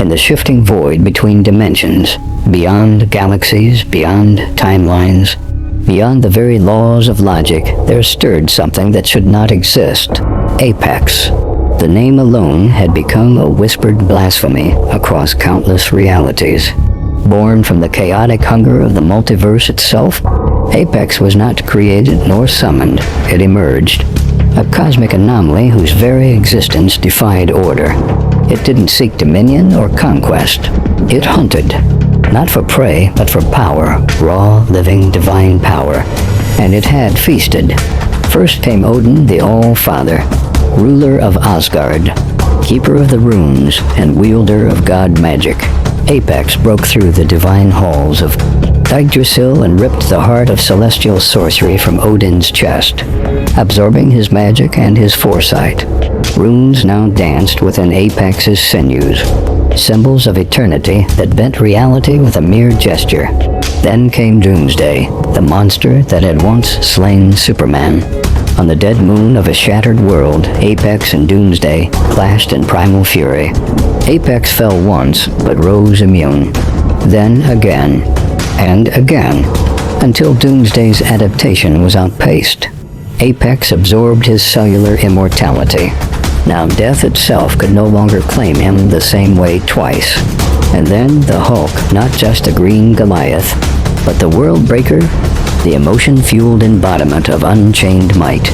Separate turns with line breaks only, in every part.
the shifting void between dimensions, beyond galaxies, beyond timelines, beyond the very laws of logic, there stirred something that should not exist. Apex. The name alone had become a whispered blasphemy across countless realities. Born from the chaotic hunger of the multiverse itself, Apex was not created nor summoned. It emerged. A cosmic anomaly whose very existence defied order. It didn't seek dominion or conquest. It hunted. Not for prey, but for power. Raw, living, divine power. And it had feasted. First came Odin, the All-Father, ruler of Asgard, keeper of the runes, and wielder of god magic. Apex broke through the divine halls of Yggdrasil and ripped the heart of celestial sorcery from Odin's chest, absorbing his magic and his foresight. Runes now danced within Apex's sinews, symbols of eternity that bent reality with a mere gesture. Then came Doomsday, the monster that had once slain Superman. On the dead moon of a shattered world, Apex and Doomsday clashed in primal fury. Apex fell once, but rose immune. Then again, and again, until Doomsday's adaptation was outpaced. Apex absorbed his cellular immortality. Now death itself could no longer claim him the same way twice. And then the Hulk, not just a green Goliath, but the world breaker, the emotion-fueled embodiment of unchained might.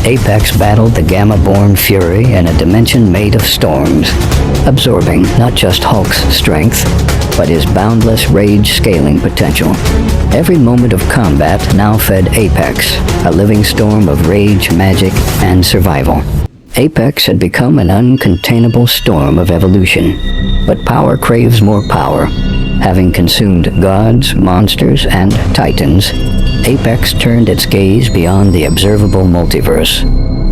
Apex battled the Gamma-born fury in a dimension made of storms, absorbing not just Hulk's strength, but his boundless rage-scaling potential. Every moment of combat now fed Apex, a living storm of rage, magic, and survival. Apex had become an uncontainable storm of evolution, but power craves more power. Having consumed gods, monsters, and titans, Apex turned its gaze beyond the observable multiverse.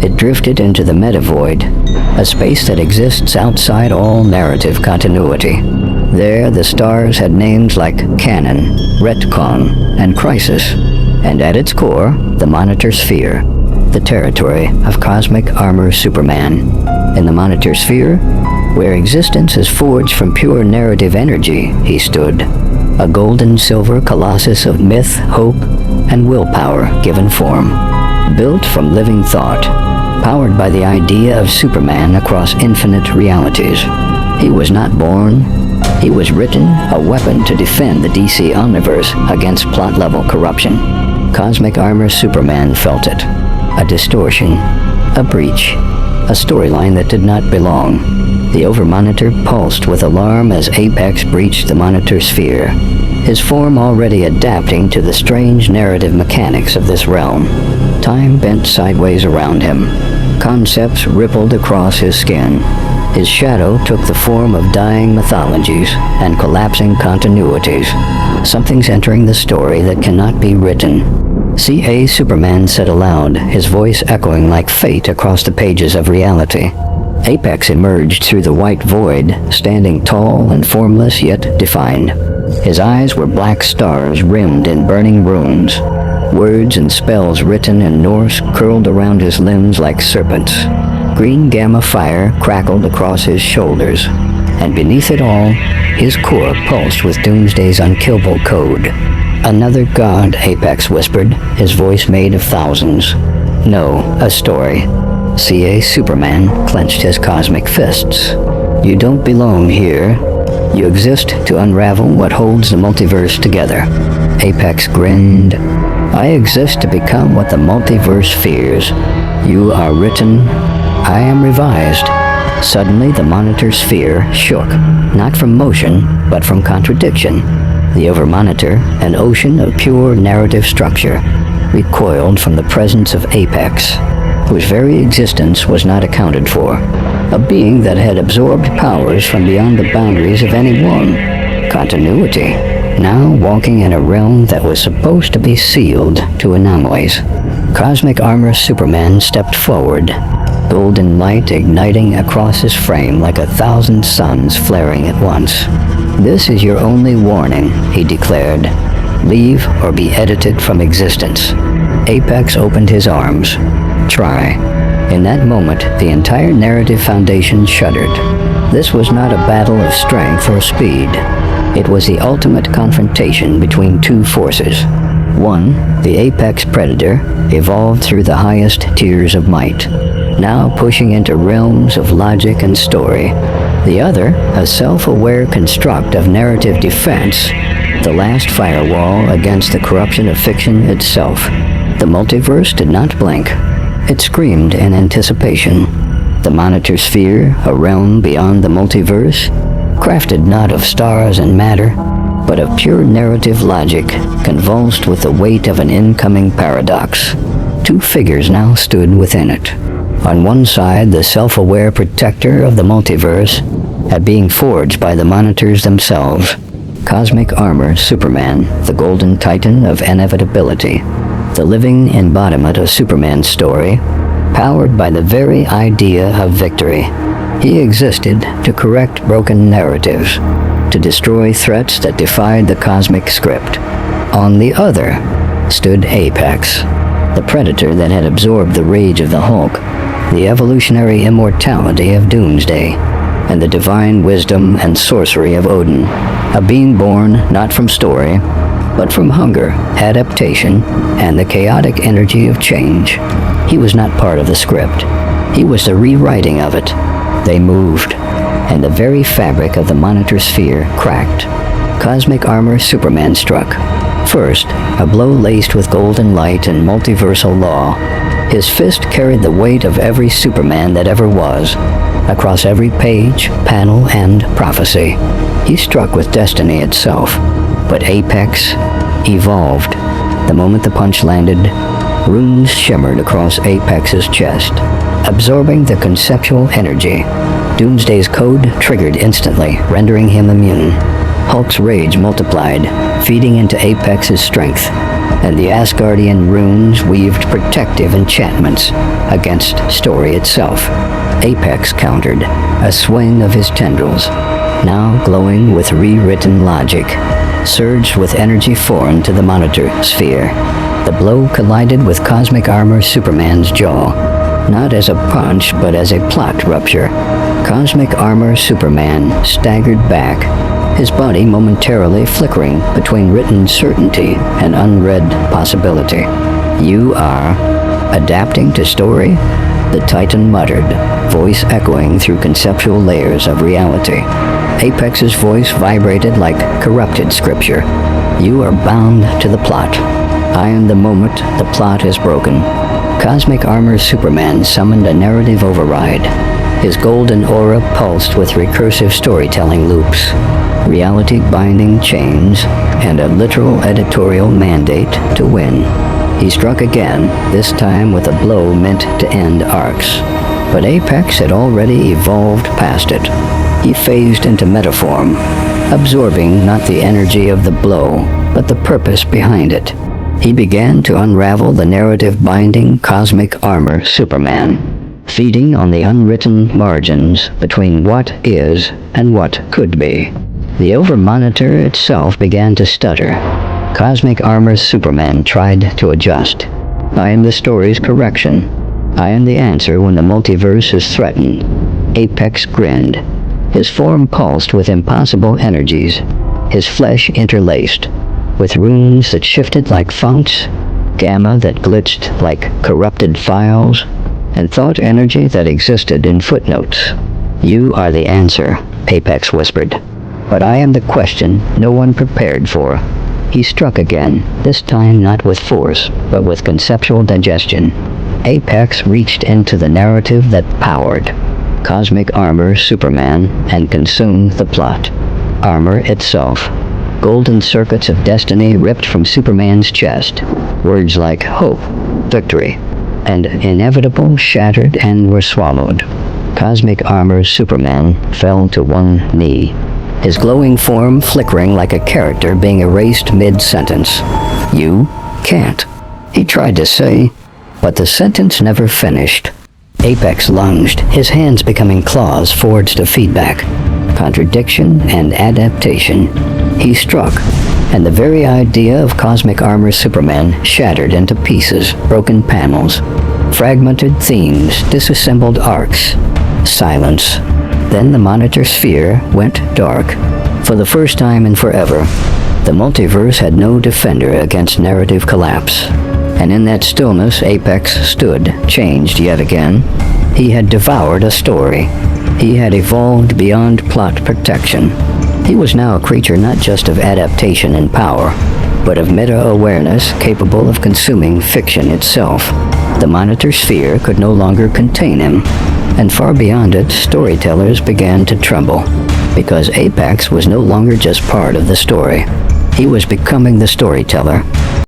It drifted into the meta-void, a space that exists outside all narrative continuity. There, the stars had names like canon, retcon, and crisis, and at its core, the Monitor Sphere, the territory of cosmic armor Superman. In the Monitor Sphere, where existence is forged from pure narrative energy, he stood, a golden-silver colossus of myth, hope, and willpower given form, built from living thought, powered by the idea of Superman across infinite realities. He was not born. He was written, a weapon to defend the DC Omniverse against plot-level corruption. Cosmic Armor Superman felt it. A distortion, a breach, a storyline that did not belong. The Overmonitor pulsed with alarm as Apex breached the Monitor Sphere, his form already adapting to the strange narrative mechanics of this realm. Time bent sideways around him. Concepts rippled across his skin. His shadow took the form of dying mythologies and collapsing continuities. Something's entering the story that cannot be written. C.A. Superman said aloud, his voice echoing like fate across the pages of reality. Apex emerged through the white void, standing tall and formless yet defined. His eyes were black stars rimmed in burning runes. Words and spells written in Norse curled around his limbs like serpents. Green gamma fire crackled across his shoulders, and beneath it all, his core pulsed with Doomsday's unkillable code. Another god, Apex whispered, his voice made of thousands. No, a story. C.A. Superman clenched his cosmic fists. You don't belong here. You exist to unravel what holds the multiverse together. Apex grinned. I exist to become what the multiverse fears. You are written. I am revised. Suddenly the Monitor Sphere shook, not from motion, but from contradiction. The Overmonitor, an ocean of pure narrative structure, recoiled from the presence of Apex, whose very existence was not accounted for, a being that had absorbed powers from beyond the boundaries of any one. Continuity, now walking in a realm that was supposed to be sealed to anomalies. Cosmic Armor Superman stepped forward, golden light igniting across his frame like 1,000 suns flaring at once. This is your only warning, he declared. Leave or be edited from existence. Apex opened his arms. Try. In that moment, the entire narrative foundation shuddered. This was not a battle of strength or speed. It was the ultimate confrontation between two forces. One, the apex predator, evolved through the highest tiers of might, now pushing into realms of logic and story. The other, a self-aware construct of narrative defense, the last firewall against the corruption of fiction itself. The multiverse did not blink. It screamed in anticipation. The monitor sphere, a realm beyond the multiverse, crafted not of stars and matter, but of pure narrative logic, convulsed with the weight of an incoming paradox. Two figures now stood within it. On one side, the self-aware protector of the multiverse, at being forged by the monitors themselves. Cosmic Armor Superman, the Golden Titan of inevitability, the living embodiment of Superman's story, powered by the very idea of victory. He existed to correct broken narratives, to destroy threats that defied the cosmic script. On the other stood Apex, the predator that had absorbed the rage of the Hulk, the evolutionary immortality of Doomsday, and the divine wisdom and sorcery of Odin, a being born not from story, but from hunger, adaptation, and the chaotic energy of change. He was not part of the script. He was the rewriting of it. They moved, and the very fabric of the monitor sphere cracked. Cosmic Armor Superman struck. First, a blow laced with golden light and multiversal law. His fist carried the weight of every Superman that ever was, across every page, panel, and prophecy. He struck with destiny itself. But Apex evolved. The moment the punch landed, runes shimmered across Apex's chest, absorbing the conceptual energy. Doomsday's code triggered instantly, rendering him immune. Hulk's rage multiplied, feeding into Apex's strength, and the Asgardian runes weaved protective enchantments against story itself. Apex countered, a swing of his tendrils, now glowing with rewritten logic, surged with energy foreign to the monitor sphere. The blow collided with Cosmic Armor Superman's jaw, not as a punch, but as a plot rupture. Cosmic Armor Superman staggered back, his body momentarily flickering between written certainty and unread possibility. "You are adapting to story?" the Titan muttered, voice echoing through conceptual layers of reality. Apex's voice vibrated like corrupted scripture. "You are bound to the plot. I am the moment the plot is broken." Cosmic Armor Superman summoned a narrative override. His golden aura pulsed with recursive storytelling loops, reality-binding chains, and a literal editorial mandate to win. He struck again, this time with a blow meant to end arcs. But Apex had already evolved past it. He phased into metaform, absorbing not the energy of the blow, but the purpose behind it. He began to unravel the narrative-binding Cosmic Armor Superman, feeding on the unwritten margins between what is and what could be. The overmonitor itself began to stutter. Cosmic Armor Superman tried to adjust. "I am the story's correction. I am the answer when the multiverse is threatened." Apex grinned. His form pulsed with impossible energies, his flesh interlaced, with runes that shifted like fonts, gamma that glitched like corrupted files, and thought energy that existed in footnotes. "You are the answer," Apex whispered. "But I am the question no one prepared for." He struck again, this time not with force, but with conceptual digestion. Apex reached into the narrative that powered Cosmic Armor Superman and consumed the plot. Armor itself. Golden circuits of destiny ripped from Superman's chest. Words like hope, victory, and inevitable shattered and were swallowed. Cosmic Armor Superman fell to one knee, his glowing form flickering like a character being erased mid-sentence. "You can't," he tried to say, but the sentence never finished. Apex lunged, his hands becoming claws forged of feedback, contradiction and adaptation. He struck, and the very idea of Cosmic Armor Superman shattered into pieces, broken panels, fragmented themes, disassembled arcs. Silence. Then the monitor sphere went dark. For the first time in forever, the multiverse had no defender against narrative collapse. And in that stillness, Apex stood, changed yet again. He had devoured a story. He had evolved beyond plot protection. He was now a creature not just of adaptation and power, but of meta-awareness capable of consuming fiction itself. The monitor sphere could no longer contain him, and far beyond it, storytellers began to tremble, because Apex was no longer just part of the story. He was becoming the storyteller,